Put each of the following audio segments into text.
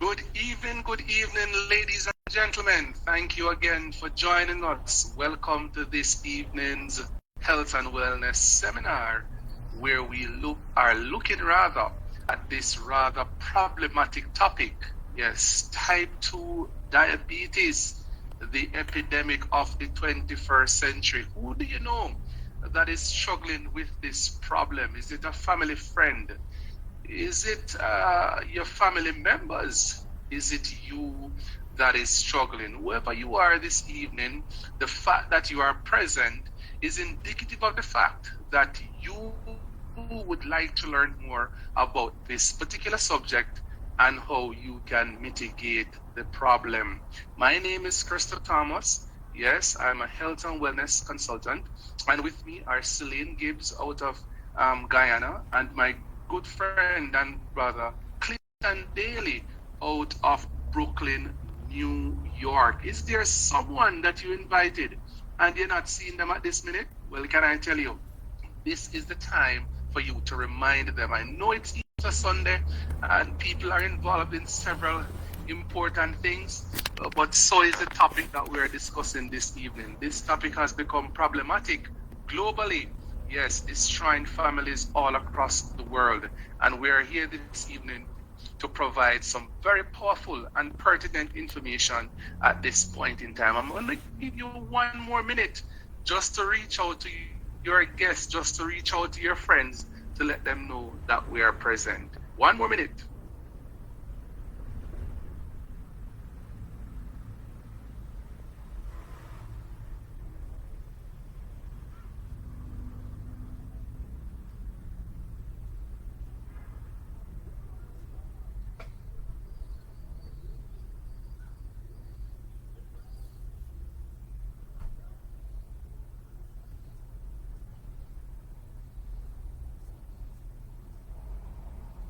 Good evening, ladies and gentlemen. Thank you again for joining us. Welcome to this evening's Health and Wellness Seminar, where we are looking rather at this rather problematic topic. Yes, type 2 diabetes, the epidemic of the 21st century. Who do you know that is struggling with this problem? Is it a family friend? Is it your family members? Is it you that is struggling? Whoever you are this evening, the fact that you are present is indicative of the fact that you would like to learn more about this particular subject and how you can mitigate the problem. My name is Crystal Thomas. Yes, I'm a health and wellness consultant. And with me are Celine Gibbs out of Guyana and my good friend and brother Clinton Daly out of Brooklyn, New York. Is there someone that you invited and you're not seeing them at this minute? Well, can I tell you, this is the time for you to remind them. I know it's Easter Sunday and people are involved in several important things, but so is the topic that we're discussing this evening. This topic has become problematic globally. Yes, destroying families all across the world. And we're here this evening to provide some very powerful and pertinent information at this point in time. I'm going to give you 1 more minute just to reach out to your guests, just to reach out to your friends to let them know that we are present. 1 more minute.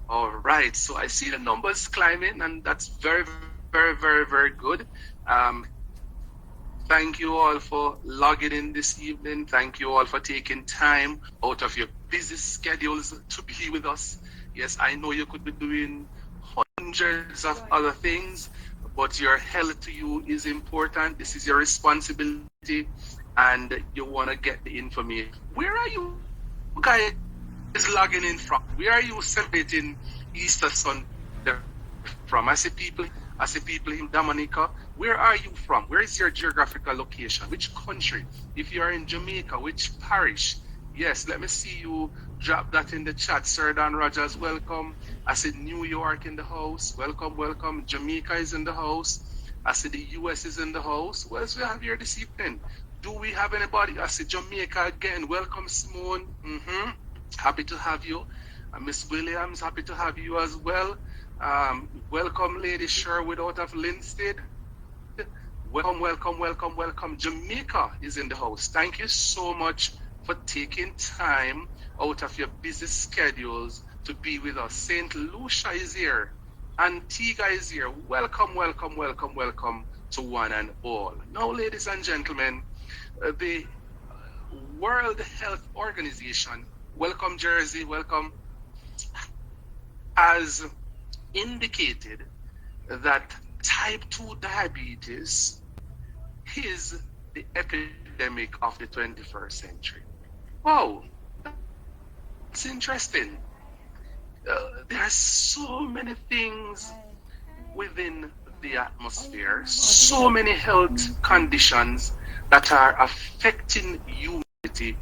All right, so I see the numbers climbing, and that's very, very, very, very good. Um, Thank you all for logging in this evening. Thank you all for taking time out of your busy schedules to be with us. Yes, I know you could be doing hundreds of other things, but your health to you is important. This is your responsibility, and you want to get the information. Where are you guys logging in from? Where are you celebrating Easter Sunday from? I see people in Dominica. Where are you from? Where is your geographical location? Which country? If you are in Jamaica, which parish? Yes, let me see you drop that in the chat. Sir Don Rogers, welcome. I said New York in the house. Welcome, welcome. Jamaica is in the house. I said the US is in the house. What else we have here this evening? Do we have anybody? I said Jamaica again. Welcome, Simone. Happy to have you. Miss Williams, happy to have you as well. Welcome, Lady Sherwood out of Linstead. Welcome, welcome, welcome, welcome. Jamaica is in the house. Thank you so much for taking time out of your busy schedules to be with us. St. Lucia is here. Antigua is here. Welcome, welcome, welcome, welcome to one and all. Now, ladies and gentlemen, the World Health Organization, welcome Jersey, welcome, has indicated that type 2 diabetes is the epidemic of the 21st century. Wow, that's interesting. There are so many things within the atmosphere, so many health conditions that are affecting humanity.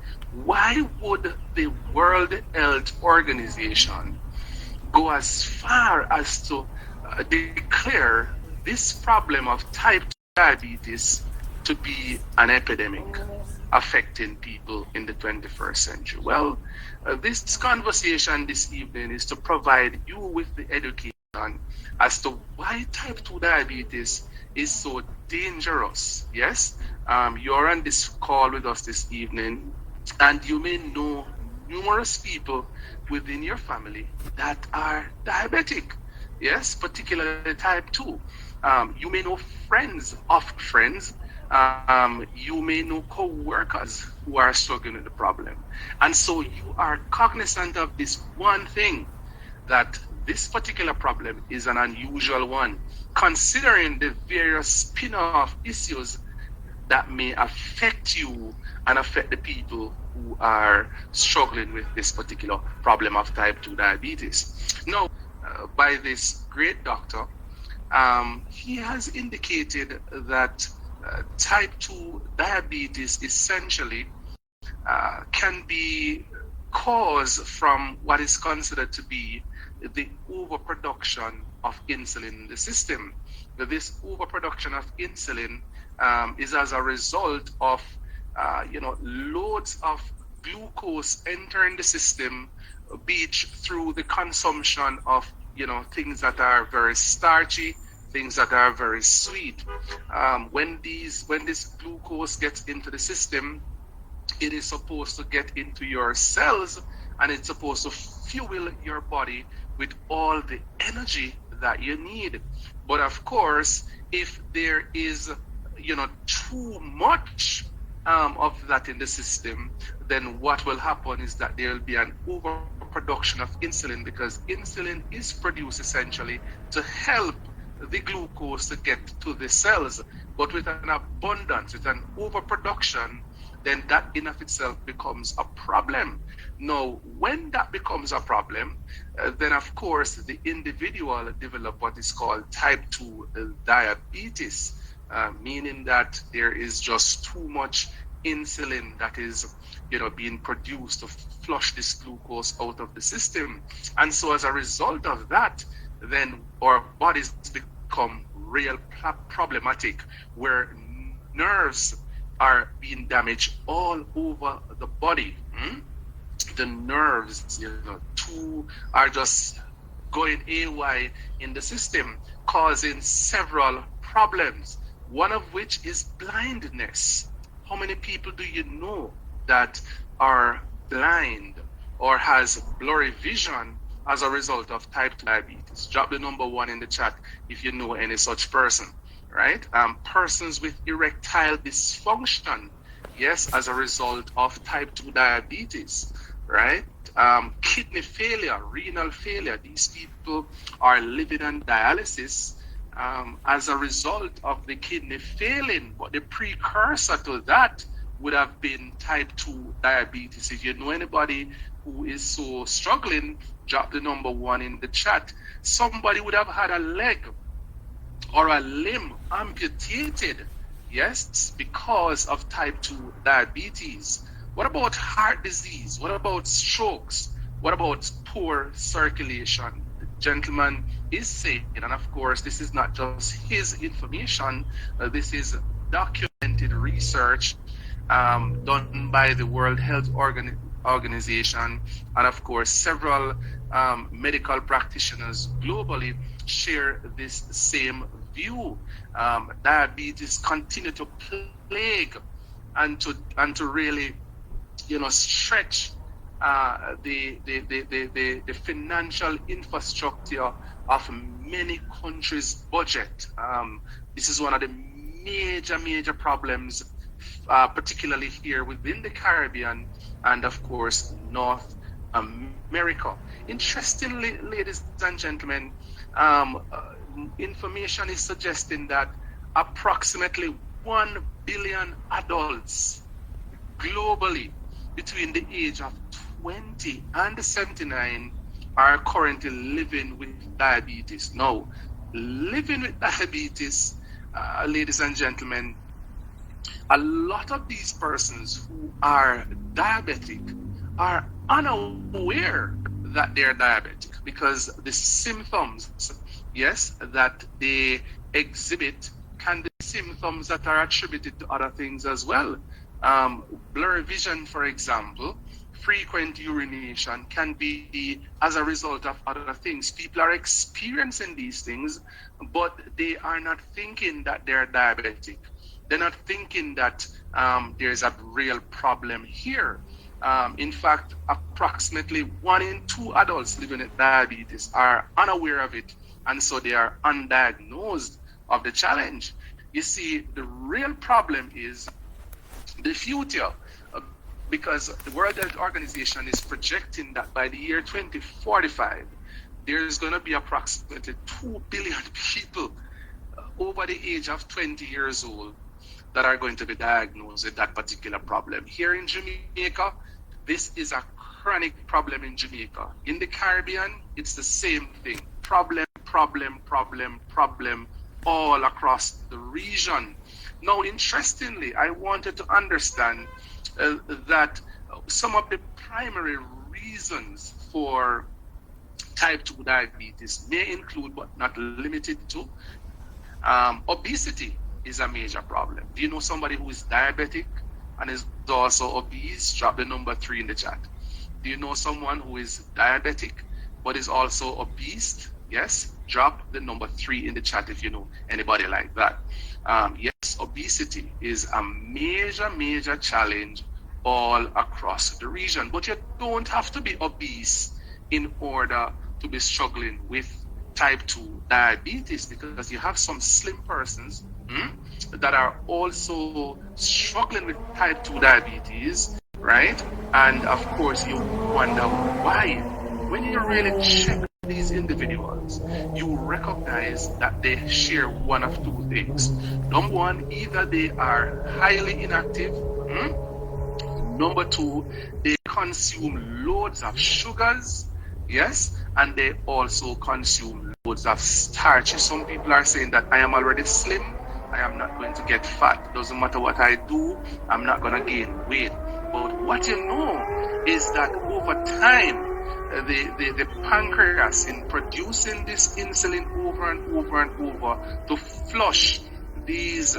Why would the World Health Organization go as far as to declare this problem of type 2 diabetes to be an epidemic affecting people in the 21st century? Well, this conversation this evening is to provide you with the education as to why type 2 diabetes is so dangerous. Yes, you're on this call with us this evening, and you may know numerous people within your family that are diabetic. Yes, particularly type 2. You may know friends of friends. You may know co-workers who are struggling with the problem. And so you are cognizant of this one thing, that this particular problem is an unusual one, considering the various spin-off issues that may affect you and affect the people who are struggling with this particular problem of type 2 diabetes. Now, by this great doctor, he has indicated that type 2 diabetes essentially can be caused from what is considered to be the overproduction of insulin in the system. This overproduction of insulin is as a result of loads of glucose entering the system, be it through the consumption of things that are very starchy, things that are very sweet. When this glucose gets into the system, it is supposed to get into your cells, and it's supposed to fuel your body with all the energy that you need. But of course, if there is too much of that in the system, then what will happen is that there will be an overproduction of insulin, because insulin is produced essentially to help the glucose to get to the cells. But with an abundance, with an overproduction, then that in of itself becomes a problem. Now, when that becomes a problem, then of course the individual develop what is called type 2 diabetes, meaning that there is just too much insulin that is being produced to flush this glucose out of the system. And so as a result of that, then our bodies become real problematic, where nerves are being damaged all over the body. The nerves, are just going AY in the system, causing several problems, one of which is blindness. How many people do you know that are blind or has blurry vision as a result of type 2 diabetes? Drop the number 1 in the chat if you know any such person, right? Persons with erectile dysfunction, yes, as a result of type 2 diabetes, right? Kidney failure, renal failure. These people are living on dialysis as a result of the kidney failing, but the precursor to that would have been type 2 diabetes. If you know anybody who is so struggling, drop the number 1 in the chat. Somebody would have had a leg or a limb amputated, yes, because of type 2 diabetes. What about heart disease? What about strokes? What about poor circulation? The gentleman is saying, and of course, this is not just his information, this is documented research done by the World Health Organization, and of course, several medical practitioners globally share this same view. Diabetes continue to plague and to really stretch the financial infrastructure of many countries' budget. This is one of the major problems, particularly here within the Caribbean and of course North America. Interestingly, ladies and gentlemen, information is suggesting that approximately 1 billion adults globally between the age of 20 and 79 are currently living with diabetes. Now, living with diabetes, ladies and gentlemen, a lot of these persons who are diabetic are unaware that they're diabetic, because the symptoms, yes, that they exhibit can be symptoms that are attributed to other things as well. Blurry vision, for example, frequent urination can be as a result of other things. People are experiencing these things, but they are not thinking that they're diabetic. They're not thinking that there's a real problem here. In fact, approximately 1 in 2 adults living with diabetes are unaware of it, and so they are undiagnosed of the challenge. You see, the real problem is the future, because the World Health Organization is projecting that by the year 2045, there's going to be approximately 2 billion people over the age of 20 years old that are going to be diagnosed with that particular problem. Here in Jamaica, this is a chronic problem in Jamaica. In the Caribbean, it's the same thing. Problem, all across the region. Now, interestingly, I wanted to understand that some of the primary reasons for type 2 diabetes may include, but not limited to, obesity is a major problem. Do you know somebody who is diabetic and is also obese? Drop the number 3 in the chat. Do you know someone who is diabetic but is also obese? Yes, drop the number 3 in the chat if you know anybody like that. Yes, obesity is a major challenge all across the region. But you don't have to be obese in order to be struggling with type 2 diabetes, because you have some slim persons that are also struggling with type 2 diabetes, right? And of course, you wonder why. When you really check these individuals, you recognize that they share one of two things. Number one, either they are highly inactive. Number two, they consume loads of sugars. Yes, and they also consume loads of starches. Some people are saying that I am already slim, I am not going to get fat. Doesn't matter what I do, I'm not going to gain weight. But what you know is that over time, the pancreas, in producing this insulin over and over to flush these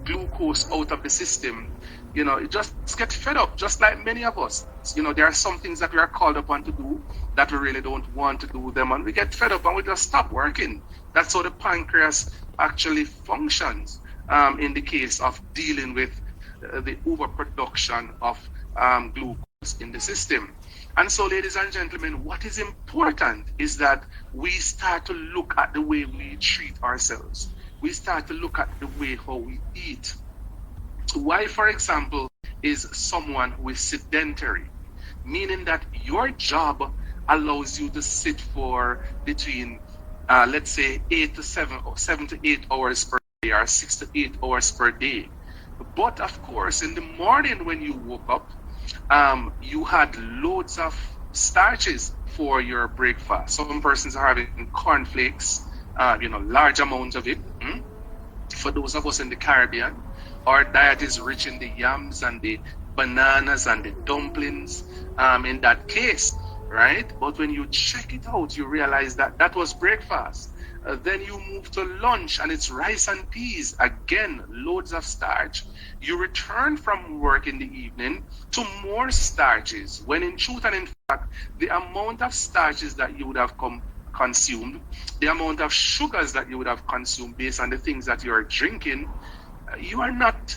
glucose out of the system, you know, it just gets fed up, just like many of us. You know, there are some things that we are called upon to do that we really don't want to do them, and we get fed up and we just stop working. That's how the pancreas actually functions in the case of dealing with the overproduction of glucose in the system. And so, ladies and gentlemen, what is important is that we start to look at the way we treat ourselves. We start to look at the way how we eat. Why, for example, is someone who is sedentary, meaning that your job allows you to sit for between, let's say, 8 to 7 or 7 to 8 hours per day, or 6 to 8 hours per day. But of course, in the morning when you woke up, you had loads of starches for your breakfast. Some persons are having cornflakes, large amounts of it. For those of us in the Caribbean, our diet is rich in the yams and the bananas and the dumplings in that case, right? But when you check it out, you realize that that was breakfast. Then you move to lunch and it's rice and peas. Again, loads of starch. You return from work in the evening to more starches, when in truth and in fact, the amount of starches that you would have consumed, the amount of sugars that you would have consumed based on the things that you are drinking, you are not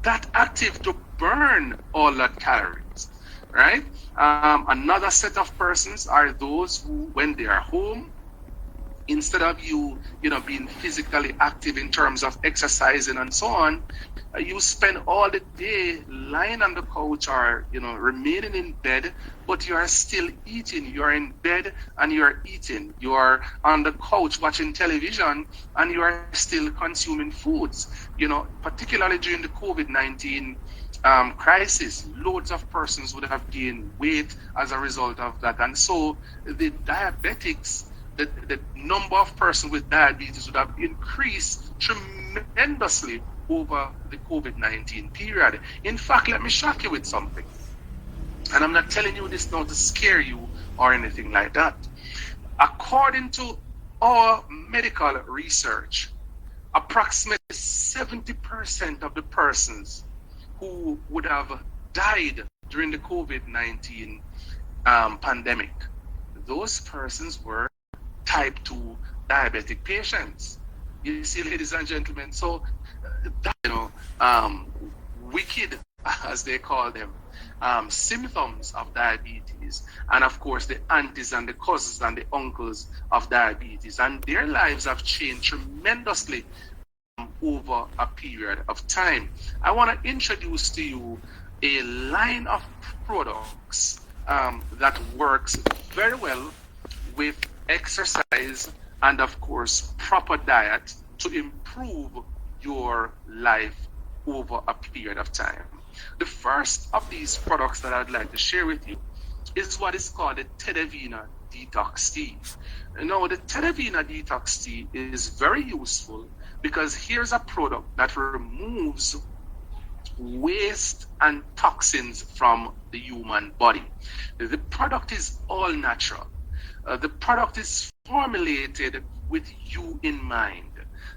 that active to burn all that calories, right? Another set of persons are those who, when they are home, instead of you being physically active in terms of exercising and so on, you spend all the day lying on the couch or remaining in bed, but you are still eating. You are in bed and you are eating. You are on the couch watching television and you are still consuming foods. Particularly during the COVID-19 crisis, loads of persons would have gained weight as a result of that. And so the diabetics, the number of persons with diabetes would have increased tremendously over the COVID-19 period. In fact, let me shock you with something. And I'm not telling you this now to scare you or anything like that. According to our medical research, approximately 70% of the persons who would have died during the COVID-19 pandemic, those persons were type 2 diabetic patients. You see, ladies and gentlemen, so wicked, as they call them, symptoms of diabetes, and of course the aunties and the cousins and the uncles of diabetes, and their lives have changed tremendously over a period of time. I want to introduce to you a line of products that works very well with exercise and, of course, proper diet to improve your life over a period of time. The first of these products that I'd like to share with you is what is called the Vida Detox Tea. Now, the Vida Detox Tea is very useful because here's a product that removes waste and toxins from the human body. The product is all natural. The product is formulated with you in mind.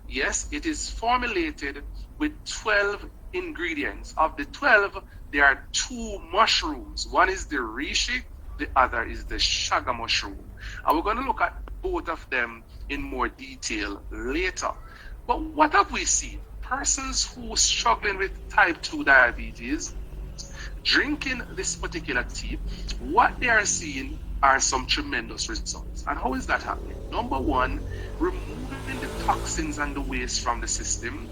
Yes, it is formulated with 12 ingredients. Of the 12, there are 2 mushrooms. One is the reishi, the other is the shaga mushroom. And we're going to look at both of them in more detail later. But what have we seen? Persons who are struggling with type 2 diabetes, drinking this particular tea, what they are seeing are some tremendous results. And how is that happening? Number one, removing the toxins and the waste from the system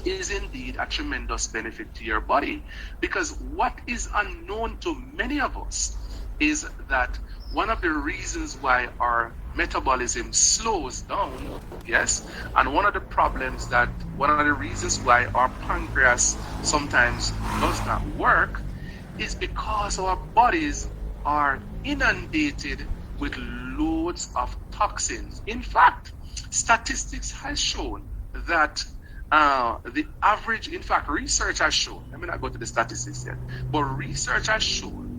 is indeed a tremendous benefit to your body, because what is unknown to many of us is that one of the reasons why our metabolism slows down, yes, and one of the reasons why our pancreas sometimes does not work is because our bodies are inundated with loads of toxins. In fact, statistics has shown that research has shown, let me not go to the statistics yet, but research has shown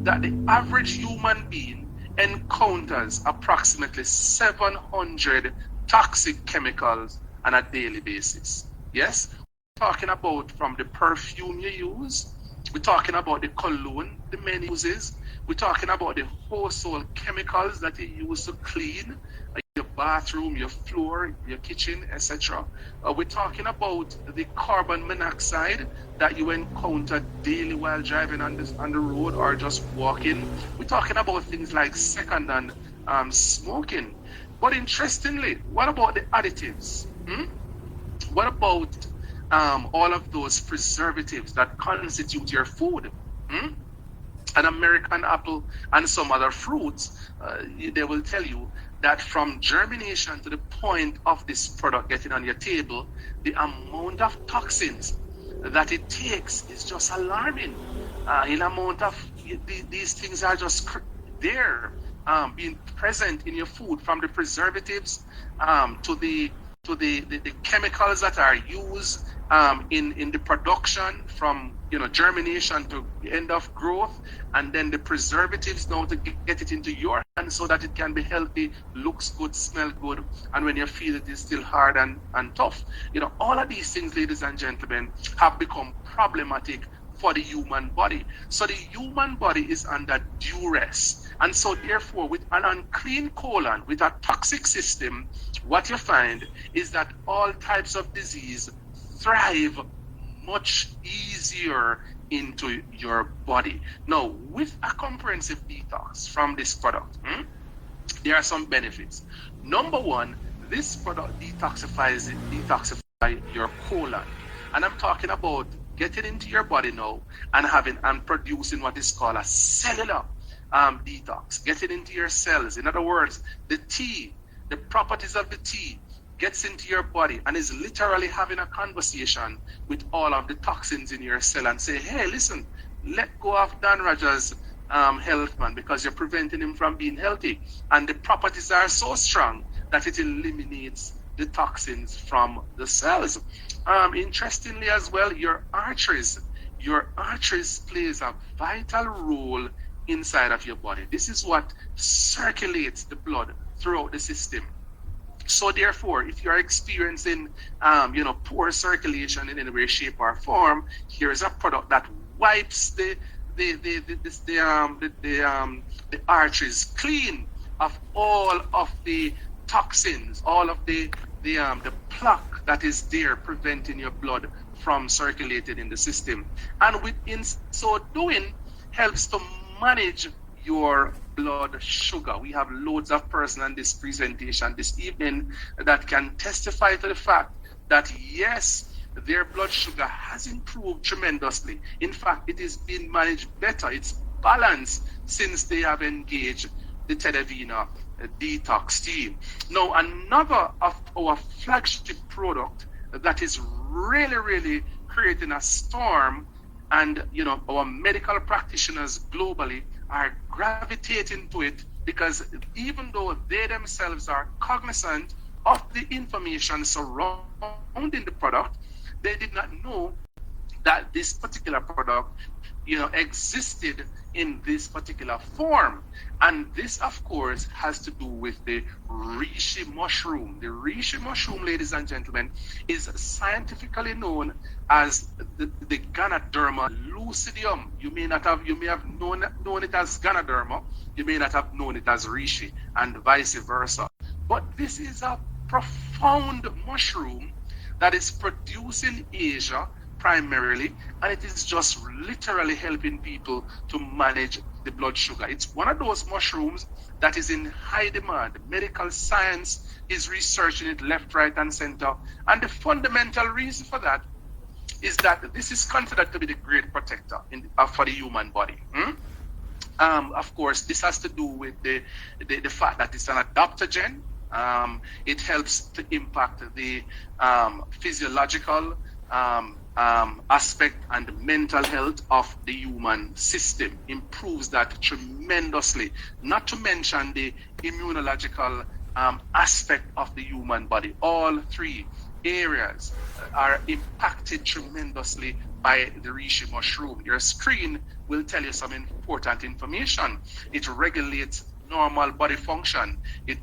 that the average human being encounters approximately 700 toxic chemicals on a daily basis. Yes, we're talking about from the perfume you use, we're talking about the cologne the man uses, we're talking about the household chemicals that you use to clean your bathroom, your floor, your kitchen, etc. We're talking about the carbon monoxide that you encounter daily while driving on the road or just walking. We're talking about things like second-hand smoking. But interestingly, what about the additives? What about all of those preservatives that constitute your food? An American apple and some other fruits, they will tell you that from germination to the point of this product getting on your table, the amount of toxins that it takes is just alarming. In amount of these things are just there, being present in your food, from the preservatives to the chemicals that are used in the production, from germination to end of growth, and then the preservatives now to get it into your hand so that it can be healthy, looks good, smell good, and when you feel it is still hard and tough. All of these things, ladies and gentlemen, have become problematic for the human body. So the human body is under duress. And so therefore, with an unclean colon, with a toxic system, what you find is that all types of disease thrive much easier into your body. Now, with a comprehensive detox from this product, there are some benefits. Number one, this product detoxifies your colon. And I'm talking about getting into your body now and producing what is called a cellular detox, getting into your cells. In other words, the properties of the tea gets into your body and is literally having a conversation with all of the toxins in your cell and say, hey, listen, let go of Dan Rogers' health, man, because you're preventing him from being healthy. And the properties are so strong that it eliminates the toxins from the cells. Interestingly as well, your arteries plays a vital role inside of your body. This is what circulates the blood throughout the system. So therefore, if you are experiencing poor circulation in any way, shape, or form, here is a product that wipes the arteries clean of all of the toxins, all of the plaque that is there preventing your blood from circulating in the system. And in so doing, helps to manage your blood sugar. We have loads of persons on this presentation this evening that can testify to the fact that yes, their blood sugar has improved tremendously. In fact, it is being managed better. It's balanced since they have engaged the Vida detox tea. Now, another of our flagship product that is really creating a storm, and our medical practitioners globally are gravitating to it, because even though they themselves are cognizant of the information surrounding the product, they did not know that this particular product existed in this particular form. And this, of course, has to do with the reishi mushroom. The reishi mushroom, ladies and gentlemen, is scientifically known as the Ganoderma lucidium. You may have known it as Ganoderma, you may not have known it as reishi, and vice versa. But this is a profound mushroom that is produced in Asia primarily, and it is just literally helping people to manage the blood sugar. It's one of those mushrooms that is in high demand. Medical science is researching it left, right, and center. And the fundamental reason for that is that this is considered to be the great protector for the human body. Of course, this has to do with the fact that it's an adaptogen. It helps to impact the physiological aspect and mental health of the human system, improves that tremendously, not to mention the immunological aspect of the human body. All three areas are impacted tremendously by the reishi mushroom. Your screen will tell you some important information. It regulates normal body function. It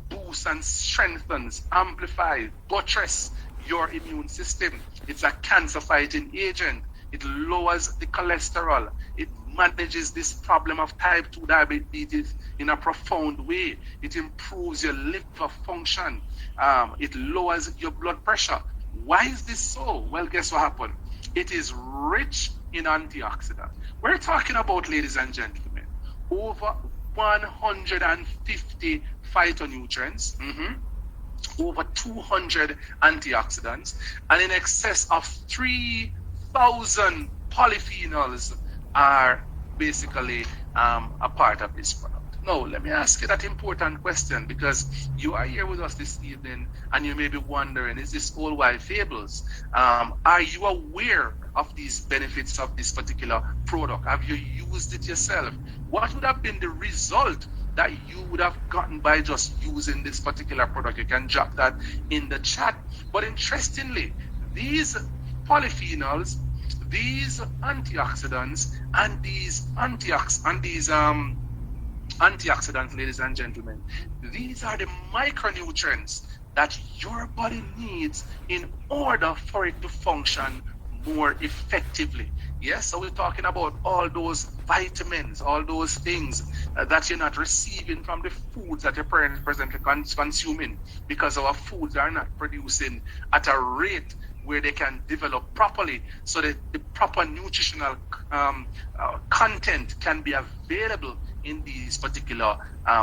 boosts and strengthens, amplifies, buttresses your immune system. It's a cancer-fighting agent. It lowers the cholesterol. It manages this problem of type 2 diabetes in a profound way. It improves your liver function. It lowers your blood pressure. Why is this so? Well, guess what happened? It is rich in antioxidants. We're talking about, ladies and gentlemen, over 150 phytonutrients, over 200 antioxidants, and in excess of 3,000 polyphenols are basically a part of this product. Now, let me ask you that important question, because you are here with us this evening and you may be wondering, is this all white fables? Are you aware of these benefits of this particular product? Have you used it yourself? What would have been the result that you would have gotten by just using this particular product? You can drop that in the chat. But interestingly, these polyphenols, these antioxidants, and these antioxidants, ladies and gentlemen, these are the micronutrients that your body needs in order for it to function more effectively. Yes, so we're talking about all those vitamins, all those things that you're not receiving from the foods that you're presently consuming, because our foods are not producing at a rate where they can develop properly, so that the proper nutritional content can be available in these particular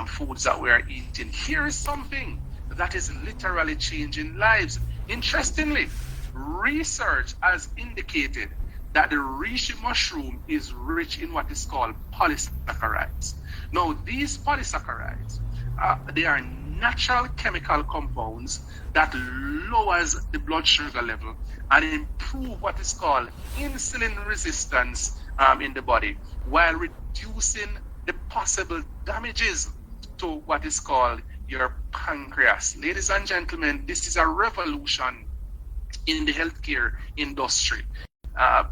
foods that we are eating. Here is something that is literally changing lives. Interestingly, research has indicated that the reishi mushroom is rich in what is called polysaccharides. Now, these polysaccharides, they are natural chemical compounds that lowers the blood sugar level and improve what is called insulin resistance in the body, while reducing the possible damages to what is called your pancreas. Ladies and gentlemen, this is a revolution in the healthcare industry.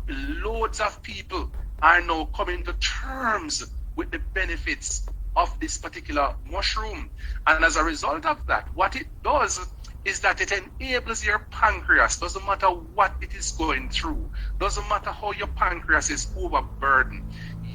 Loads of people are now coming to terms with the benefits of this particular mushroom. And as a result of that, what it does is that it enables your pancreas, doesn't matter what it is going through, doesn't matter how your pancreas is overburdened.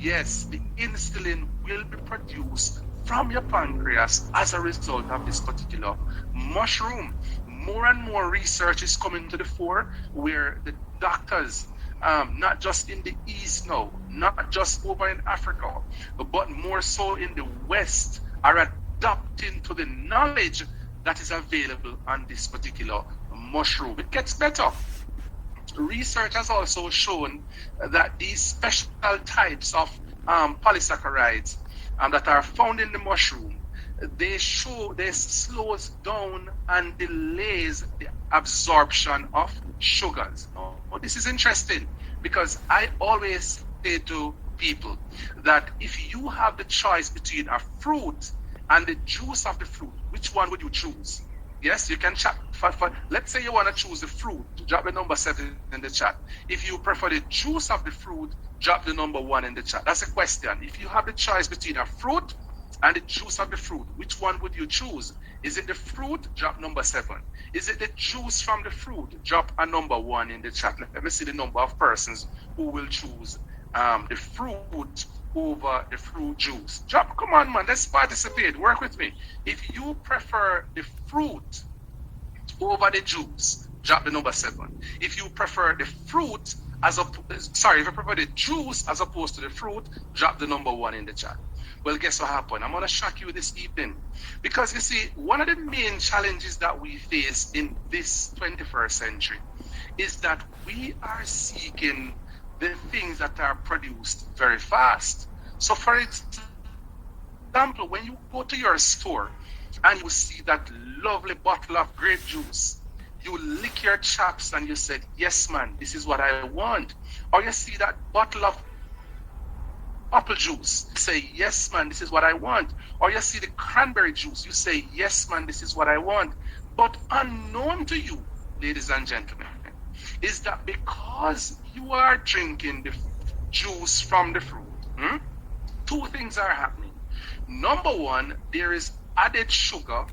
Yes, the insulin will be produced from your pancreas as a result of this particular mushroom. More and more research is coming to the fore, where the doctors, not just in the East now, not just over in Africa, but more so in the West, are adapting to the knowledge that is available on this particular mushroom. It gets better. Research has also shown that these special types of polysaccharides that are found in the mushroom, they slows down and delays the absorption of sugars. Now, this is interesting because I always say to people that if you have the choice between a fruit and the juice of the fruit, which one would you choose? Yes, you can chat. Let's say you want to choose the fruit. Drop the number 7 in the chat. If you prefer the juice of the fruit, drop the number 1 in the chat. That's a question. If you have the choice between a fruit and the juice of the fruit, which one would you choose? Is it the fruit? Drop number 7. Is it the juice from the fruit? Drop a number 1 in the chat. Let me see the number of persons who will choose the fruit over the fruit juice. Drop, come on, man, let's participate. Work with me. If you prefer the fruit over the juice, drop the number 7. If you prefer the fruit if you prefer the juice as opposed to the fruit, drop the number 1 in the chat. Well, guess what happened? I'm going to shock you this evening. Because you see, one of the main challenges that we face in this 21st century is that we are seeking the things that are produced very fast. So for example, when you go to your store and you see that lovely bottle of grape juice, you lick your chops and you said, yes man, this is what I want. Or you see that bottle of apple juice, you say, yes man, this is what I want. Or you see the cranberry juice, you say, yes man, this is what I want. But unknown to you, ladies and gentlemen, is that because you are drinking the juice from the fruit, two things are happening. Number one, there is added sugar,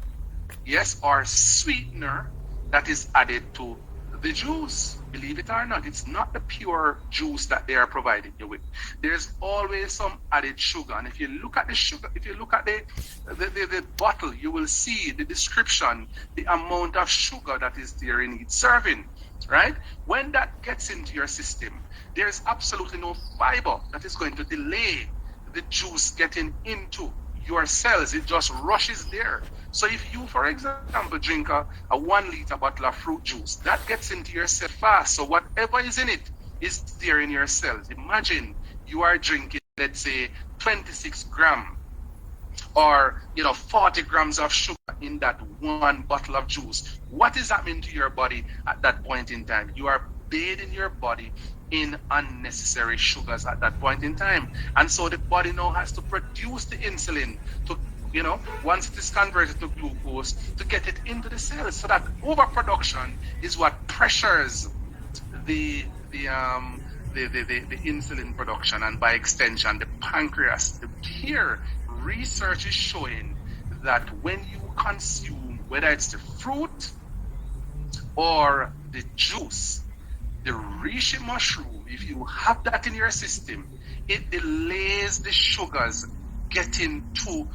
yes, or sweetener that is added to the juice. Believe it or not, it's not the pure juice that they are providing you with. There's always some added sugar. And if you look at the sugar, if you look at the bottle, you will see the description, the amount of sugar that is there in each serving, right? When that gets into your system, there's absolutely no fiber that is going to delay the juice getting into your cells. It just rushes there. So if you, for example, drink a 1 liter bottle of fruit juice, that gets into your cell fast. So whatever is in it is there in your cells. Imagine you are drinking, let's say, 26 grams or 40 grams of sugar in that 1 bottle of juice. What is happening to your body at that point in time? You are bathing your body in unnecessary sugars at that point in time. And so the body now has to produce the insulin to, once it is converted to glucose, to get it into the cells. So that overproduction is what pressures the insulin production, and by extension the pancreas. Here, research is showing that when you consume, whether it's the fruit or the juice, the reishi mushroom, if you have that in your system, it delays the sugars getting to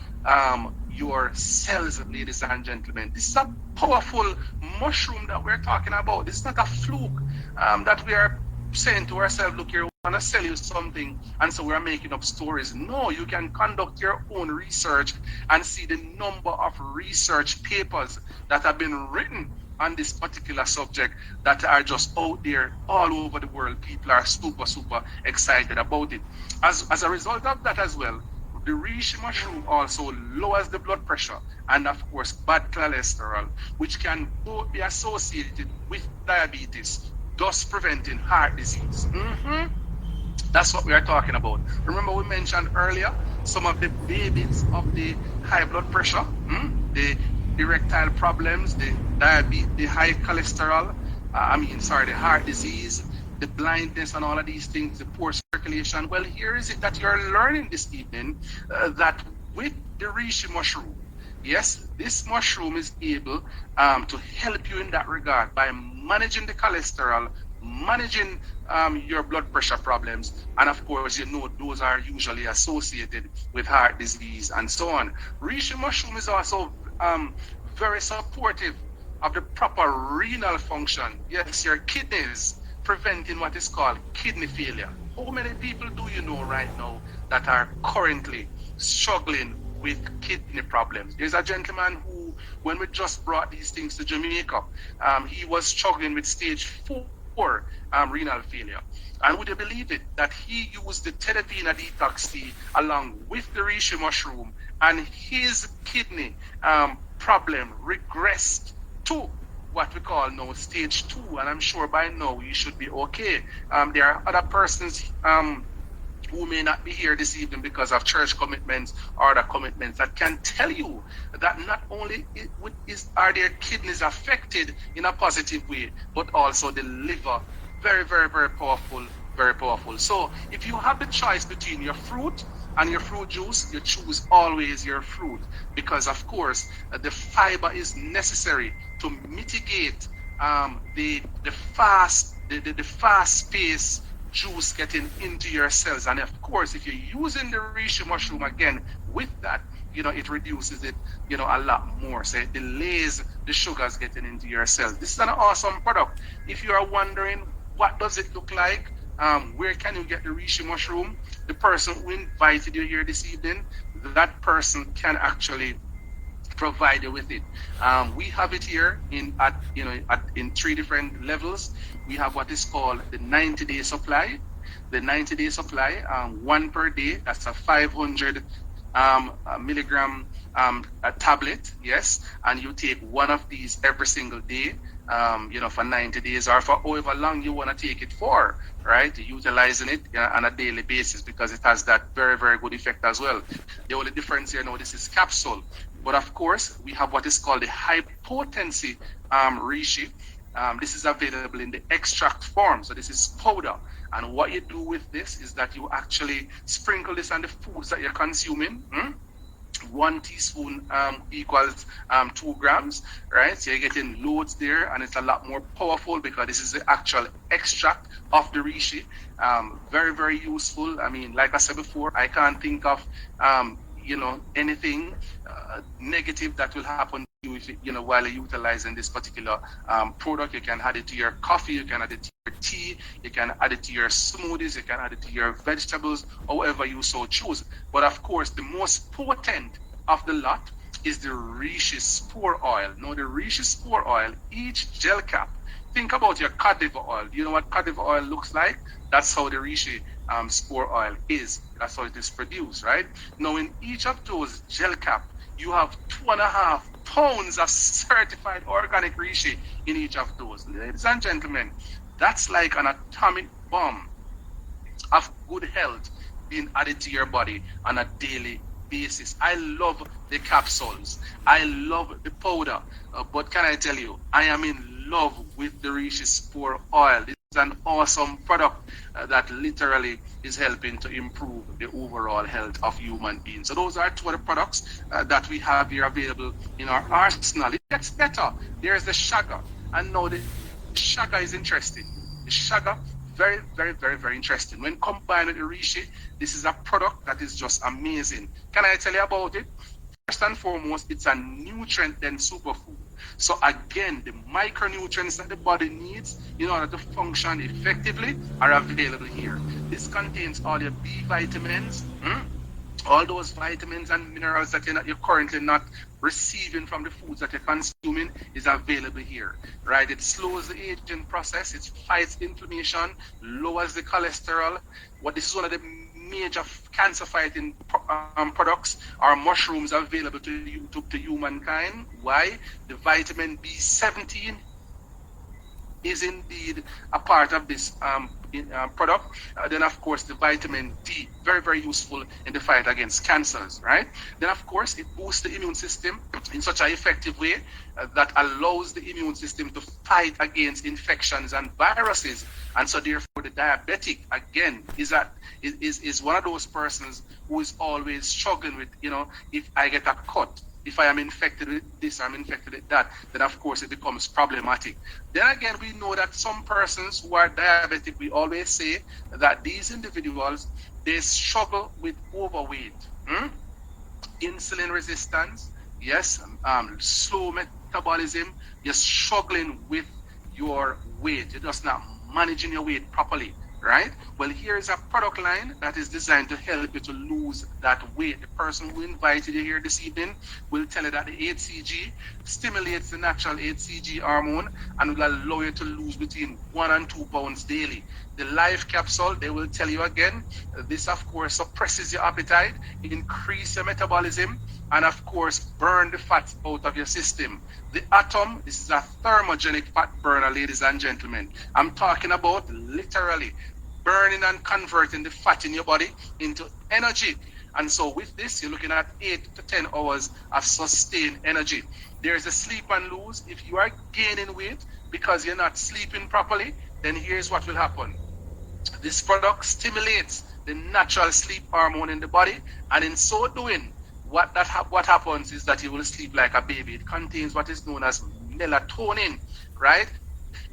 your cells, ladies and gentlemen. This is a powerful mushroom that we're talking about. This is not a fluke that we are saying to ourselves, look, here, we want to sell you something, and so we're making up stories. No, you can conduct your own research and see the number of research papers that have been written on this particular subject that are just out there all over the world. People are super excited about it. As a result of that as well, the reishi mushroom also lowers the blood pressure and of course bad cholesterol, which can both be associated with diabetes, thus preventing heart disease. That's what we are talking about. Remember we mentioned earlier some of the babies of the high blood pressure, the erectile problems, the diabetes, the high cholesterol, the heart disease, the blindness and all of these things, the poor circulation. Well, here is it that you're learning this evening that with the reishi mushroom, yes, this mushroom is able to help you in that regard by managing the cholesterol, managing your blood pressure problems, and of course, those are usually associated with heart disease and so on. Reishi mushroom is also very supportive of the proper renal function. Yes, your kidneys, preventing what is called kidney failure. How many people do you know right now that are currently struggling with kidney problems? There's a gentleman who, when we just brought these things to Jamaica, he was struggling with stage 4 before renal failure. And would you believe it that he used the Vida Divina detox tea along with the reishi mushroom, and his kidney problem regressed to what we call now stage 2, and I'm sure by now you should be okay. There are other persons who may not be here this evening because of church commitments or other commitments that can tell you that not only are their kidneys affected in a positive way, but also the liver. Very, very, very powerful, very powerful. So if you have the choice between your fruit and your fruit juice, you choose always your fruit, because of course the fiber is necessary to mitigate the fast pace juice getting into your cells. And of course, if you're using the reishi mushroom again with that, it reduces it, a lot more. So it delays the sugars getting into your cells. This is an awesome product. If you are wondering what does it look like, where can you get the reishi mushroom, the person who invited you here this evening, that person can actually provide you with it. We have it here in 3 different levels. We have what is called the 90-day supply. The 90-day supply, 1 per day. That's a 500 milligram a tablet. Yes, and you take one of these every single day. For 90 days or for however long you want to take it for, right? Utilizing it on a daily basis, because it has that very, very good effect as well. The only difference here now, this is capsule. But of course, we have what is called the high potency reishi. This is available in the extract form. So this is powder. And what you do with this is that you actually sprinkle this on the foods that you're consuming. 1 teaspoon equals 2 grams, right? So you're getting loads there, and it's a lot more powerful because this is the actual extract of the reishi. Very, very useful. I mean, like I said before, I can't think of anything negative that will happen to you if while you're utilizing this particular product. You can add it to your coffee, you can add it to your tea, you can add it to your smoothies, you can add it to your vegetables, however you so choose. But of course, the most potent of the lot is the reishi spore oil. Now, the reishi spore oil, each gel cap, think about your cod liver oil. Do you know what cod liver oil looks like? That's how the reishi spore oil is. That's how it is produced, right? Now, in each of those gel cap, you have 2.5 pounds of certified organic reishi in each of those. Ladies and gentlemen, that's like an atomic bomb of good health being added to your body on a daily basis. I love the capsules. I love the powder. But can I tell you, I am in love with the reishi spore oil. This is an awesome product that literally is helping to improve the overall health of human beings. So those are 2 of the products that we have here available in our arsenal. It gets better. There's the shaga. And now the shaga is interesting. The shaga, very, very, very, very interesting. When combined with the reishi, this is a product that is just amazing. Can I tell you about it? First and foremost, it's a nutrient-dense superfood. So again, the micronutrients that the body needs in order to function effectively are available here. This contains all your B vitamins, all those vitamins and minerals that you're currently not receiving from the foods that you're consuming is available here, right? It slows the aging process, it fights inflammation, lowers the cholesterol. This is one of the major cancer-fighting products or mushrooms available to humankind. Why? The vitamin B17 is indeed a part of this product. Then of course the vitamin D, very, very useful in the fight against cancers, right? Then of course it boosts the immune system in such an effective way that allows the immune system to fight against infections and viruses. And so therefore the diabetic, again, is one of those persons who is always struggling with, if I get a cut, if I am infected with this, I'm infected with that, then of course it becomes problematic. Then again, we know that some persons who are diabetic, we always say that these individuals, they struggle with overweight, insulin resistance, yes, slow metabolism. You're struggling with your weight. You're just not managing your weight properly. right? Well, here is a product line that is designed to help you to lose that weight. The person who invited you here this evening will tell you that the HCG stimulates the natural HCG hormone and will allow you to lose between 1 and 2 pounds daily. The life capsule, they will tell you again, this of course suppresses your appetite, increase your metabolism, and of course burn the fat out of your system. The atom, this is a thermogenic fat burner, ladies and gentlemen. I'm talking about literally burning and converting the fat in your body into energy. And so with this, you're looking at 8 to 10 hours of sustained energy. There's a sleep and lose. If you are gaining weight because you're not sleeping properly, then here's what will happen. This product stimulates the natural sleep hormone in the body, and in so doing, what happens is that you will sleep like a baby. It contains what is known as melatonin, right?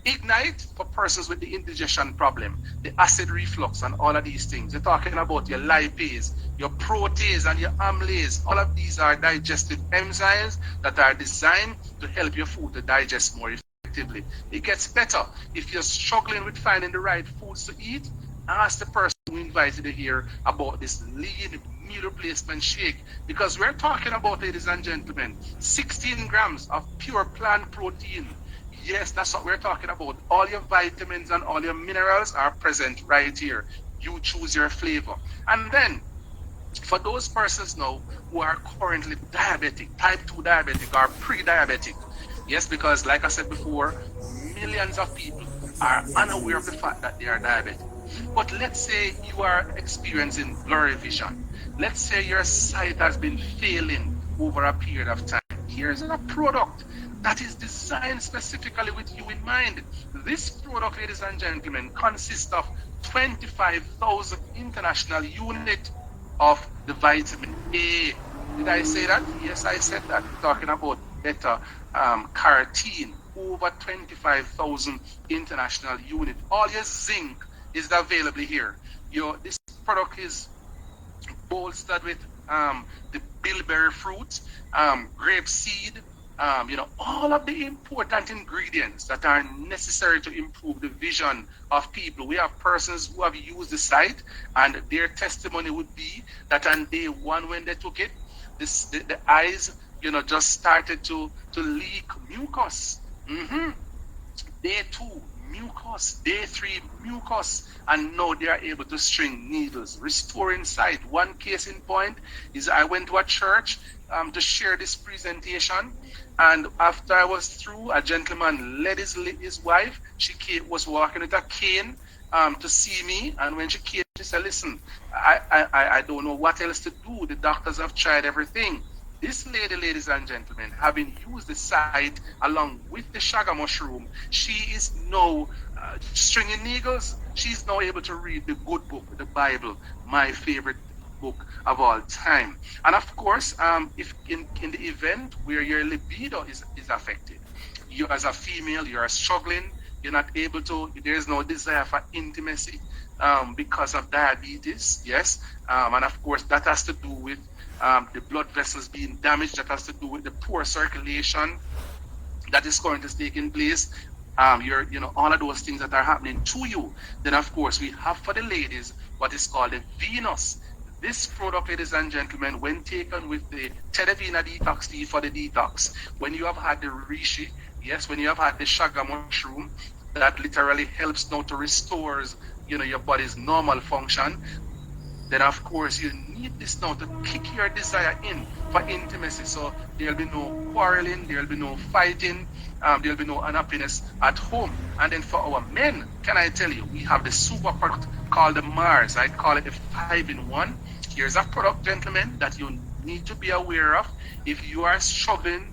Ignite for persons with the indigestion problem, the acid reflux, and all of these things. You're talking about your lipase, your protease, and your amylase. All of these are digestive enzymes that are designed to help your food to digest more effectively. It gets better. If you're struggling with finding the right foods to eat, ask the person who invited you here about this lean meal replacement shake, because we're talking about, ladies and gentlemen, 16 grams of pure plant protein. Yes, that's what we're talking about. All your vitamins and all your minerals are present right here. You choose your flavor. And then, for those persons now who are currently diabetic, type 2 diabetic or pre-diabetic, yes, because like I said before, millions of people are unaware of the fact that they are diabetic. But let's say you are experiencing blurry vision. Let's say your sight has been failing over a period of time. Here's a product that is designed specifically with you in mind. This product, ladies and gentlemen, consists of 25,000 international units of the vitamin A. Did I say that? Yes, I said that. We're talking about beta carotene, over 25,000 international units. All your zinc is available here. This product is bolstered with the bilberry fruit, grape seed, all of the important ingredients that are necessary to improve the vision of people. We have persons who have used the site, and their testimony would be that on day one when they took it, the eyes, just started to leak mucus. Day 2, mucus. Day 3, mucus. And now they are able to string needles, restoring sight. One case in point is I went to a church to share this presentation, and after I was through, a gentleman led his wife. She was walking with a cane to see me, and when she came, she said, listen, I don't know what else to do. The doctors have tried everything. This lady, ladies and gentlemen, having used the site along with the shaga mushroom, she is now stringing needles. She's now able to read the good book, the Bible, my favorite book of all time. And of course, if in the event where your libido is affected, you as a female, you are struggling, you're not able to, there's no desire for intimacy because of diabetes, yes, and of course that has to do with the blood vessels being damaged, that has to do with the poor circulation that is currently taking place, all of those things that are happening to you. Then of course we have for the ladies what is called the Venus. This product, ladies and gentlemen, when taken with the Tedavina detox tea for the detox, when you have had the reishi, yes, when you have had the shaga mushroom, that literally helps now to restores your body's normal function. Then of course you need this now to kick your desire in for intimacy. So there'll be no quarreling, there'll be no fighting, there'll be no unhappiness at home. And then for our men, can I tell you, we have the super product called the Mars. I call it the 5-in-1. Here's a product, gentlemen, that you need to be aware of. If you are struggling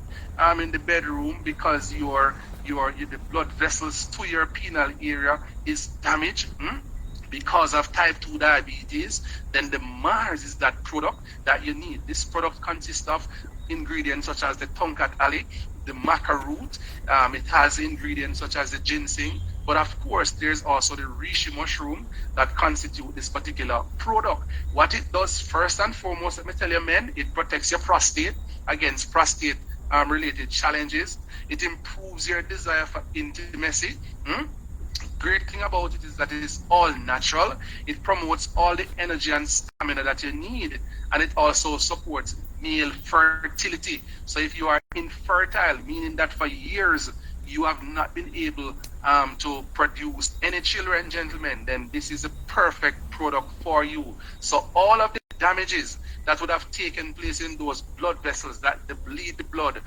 in the bedroom because the blood vessels to your penile area is damaged, because of type 2 diabetes, then the Mars is that product that you need. This product consists of ingredients such as the Tonkat Ali, the maca root. It has ingredients such as the ginseng. But of course, there's also the reishi mushroom that constitute this particular product. What it does, first and foremost, let me tell you, men, it protects your prostate against prostate related challenges. It improves your desire for intimacy. great thing about it is that it is all natural. It promotes all the energy and stamina that you need, and it also supports male fertility. So if you are infertile, meaning that for years you have not been able to produce any children, gentlemen, then this is a perfect product for you. So all of the damages that would have taken place in those blood vessels that bleed the blood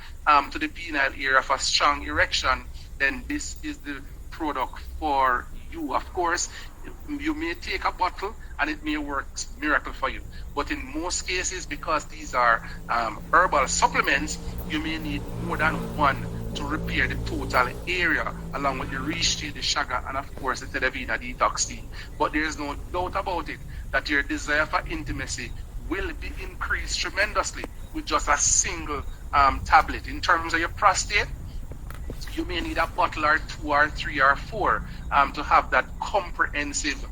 to the penile area of a strong erection, then this is the product for you. Of course, you may take a bottle and it may work miracle for you, but in most cases, because these are herbal supplements, you may need more than one to repair the total area, along with the reishi, the shaga, and of course the Vida detox tea. But there is no doubt about it that your desire for intimacy will be increased tremendously with just a single tablet. In terms of your prostate, you may need a bottle or 2 or 3 or 4 to have that comprehensive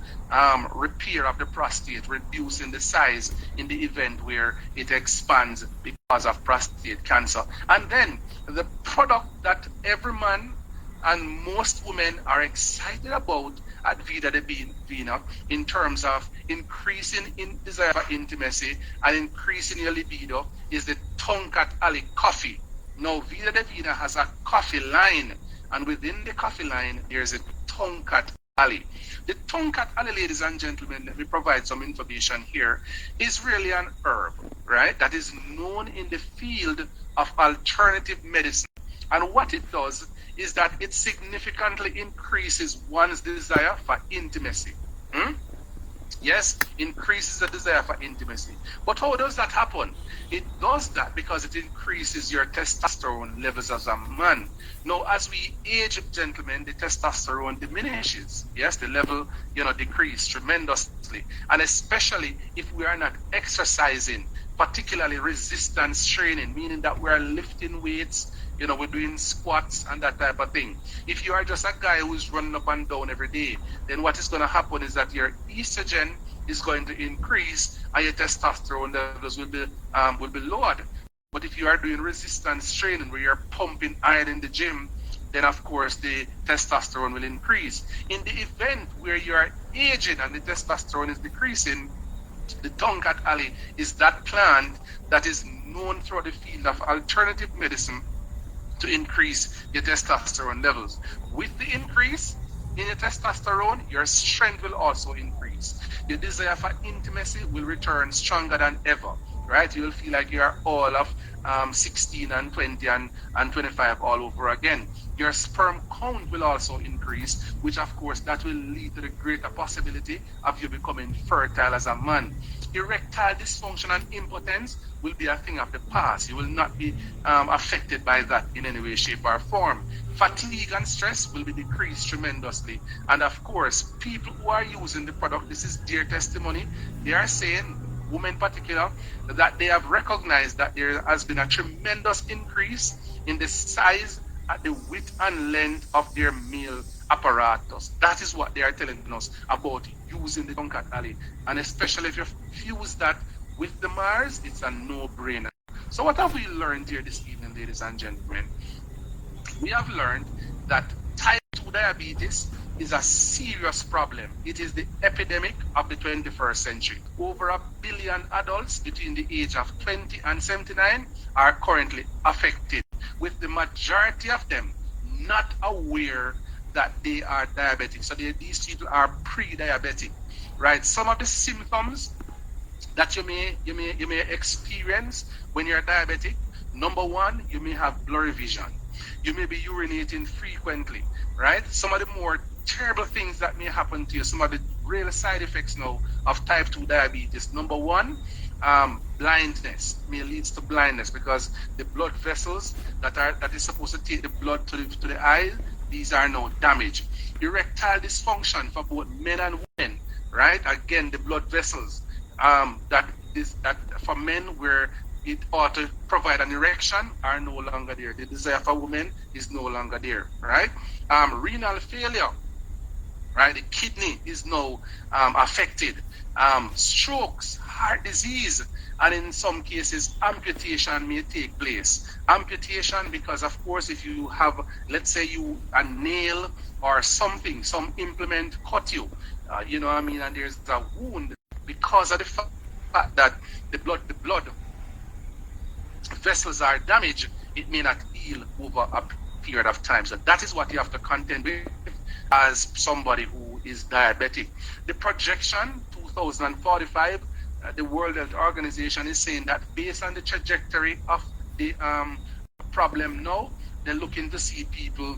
repair of the prostate, reducing the size in the event where it expands because of prostate cancer. And then the product that every man and most women are excited about at Vida Divina in terms of increasing in desire for intimacy and increasing your libido is the Tonkat Ali coffee. Now, Vida Divina has a coffee line, and within the coffee line, there's a Tonkat Ali. The Tonkat Ali, ladies and gentlemen, let me provide some information here, is really an herb, right, that is known in the field of alternative medicine. And what it does is that it significantly increases one's desire for intimacy. Yes, increases the desire for intimacy. But how does that happen? It does that because it increases your testosterone levels as a man. Now, as we age, gentlemen, the testosterone diminishes. Yes, the level, decreases tremendously. And especially if we are not exercising, particularly resistance training, meaning that we are lifting weights, we're doing squats and that type of thing. If you are just a guy who's running up and down every day, then what is going to happen is that your estrogen is going to increase and your testosterone levels will be lowered. But if you are doing resistance training where you're pumping iron in the gym, then of course the testosterone will increase. In the event where you are aging and the testosterone is decreasing, the Tonkat Ali is that plant that is known throughout the field of alternative medicine to increase your testosterone levels. With the increase in your testosterone, your strength will also increase. Your desire for intimacy will return stronger than ever, right? You will feel like you are all of 16 and 20 and 25 all over again. Your sperm count will also increase, which of course that will lead to the greater possibility of you becoming fertile as a man. Erectile dysfunction and impotence will be a thing of the past. You will not be affected by that in any way, shape, or form. Fatigue and stress will be decreased tremendously. And of course, people who are using the product, this is their testimony, they are saying, women in particular, that they have recognized that there has been a tremendous increase in the size, at the width and length of their male apparatus. That is what they are telling us about using the Tonkat Ali. And especially if you fuse that with the Mars, it's a no-brainer. So what have we learned here this evening, ladies and gentlemen? We have learned that type 2 diabetes is a serious problem. It is the epidemic of the 21st century. Over 1 billion adults between the age of 20 and 79 are currently affected, with the majority of them not aware that they are diabetic. So these people are pre-diabetic, right? Some of the symptoms that you may experience when you're diabetic, number one, you may have blurry vision. You may be urinating frequently, right? Some of the more terrible things that may happen to you, some of the real side effects now of type 2 diabetes. Number one, blindness may lead to blindness because the blood vessels that is supposed to take the blood to the eye, these are now damaged. Erectile dysfunction for both men and women, right? Again, the blood vessels that for men where it ought to provide an erection are no longer there. The desire for women is no longer there, right? Renal failure right? The kidney is now affected. Strokes, heart disease, and in some cases, amputation may take place. Amputation because, of course, if you have, let's say, a nail or something, some implement cut you, you know what I mean, and there's a wound because of the fact that the blood vessels are damaged, it may not heal over a period of time. So that is what you have to contend with as somebody who is diabetic. The projection 2045, the World Health Organization is saying that based on the trajectory of the problem now, they're looking to see people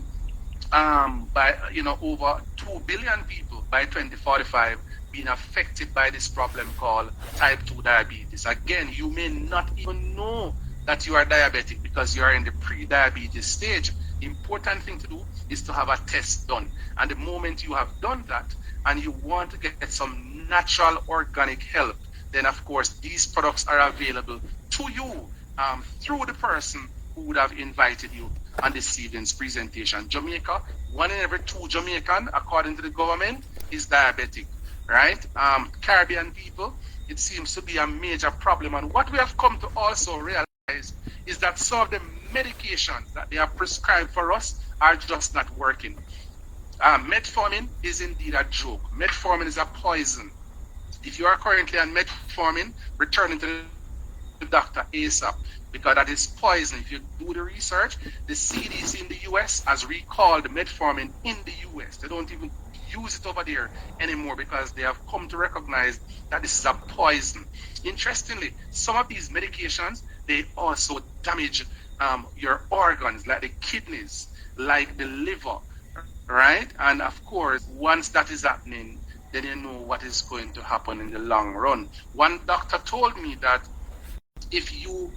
by over 2 billion people by 2045 being affected by this problem called type 2 diabetes. Again, you may not even know that you are diabetic because you are in the pre-diabetes stage. The important thing to do is to have a test done. And the moment you have done that and you want to get some natural organic help, then of course these products are available to you through the person who would have invited you on this evening's presentation. Jamaica, 1 in every 2 Jamaican, according to the government, is diabetic, right? Caribbean people, it seems to be a major problem. And what we have come to also realize is that some of the medications that they have prescribed for us are just not working. Metformin is indeed a joke. Metformin is a poison. If you are currently on metformin, returning to the doctor ASAP, because that is poison. If you do the research, the CDC in the US has recalled metformin in the US. They don't even use it over there anymore because they have come to recognize that this is a poison. Interestingly, some of these medications, they also damage your organs, like the kidneys, like the liver, right? And of course, once that is happening, then you know what is going to happen in the long run. One doctor told me that if you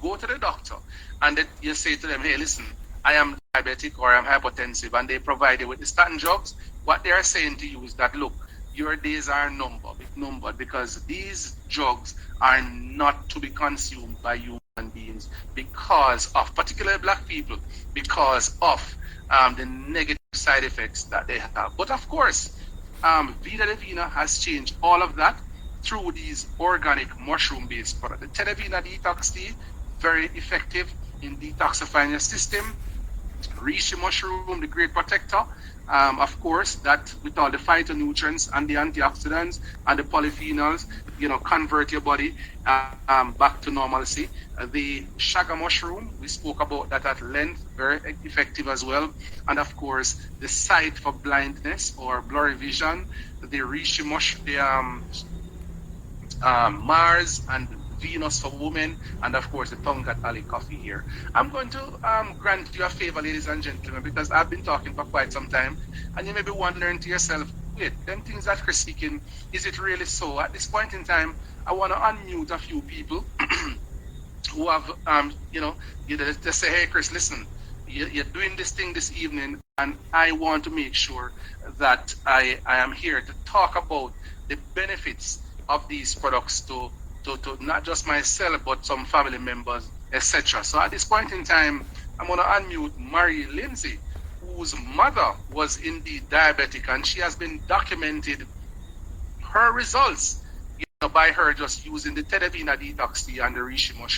go to the doctor and you say to them, hey, listen, I am diabetic or I'm hypertensive, and they provide you with the statin drugs, what they are saying to you is that, look, your days are numbered because these drugs are not to be consumed by human beings because of, particularly black people, because of the negative side effects that they have. But of course, Vida Divina has changed all of that through these organic mushroom-based products. The Tedavina Detox Tea, very effective in detoxifying your system. Reishi mushroom, the great protector. Of course, that with all the phytonutrients and the antioxidants and the polyphenols, convert your body back to normalcy. The shaga mushroom, we spoke about that at length, very effective as well. And of course, the sight for blindness or blurry vision, the reishi mushroom, the Mars and Venus for women, and of course the Tongat Ali coffee here. I'm going to grant you a favor, ladies and gentlemen, because I've been talking for quite some time, and you may be wondering to yourself, wait, them things that Chris speaking, is it really so? At this point in time, I want to unmute a few people who have, they say, hey Chris, listen, you're doing this thing this evening, and I want to make sure that I am here to talk about the benefits of these products to not just myself, but some family members, etc. So at this point in time, I'm going to unmute Mary Lindsay, whose mother was indeed diabetic, and she has been documented her results by her just using the Tedavina Detox Tea and the Reishi mushroom.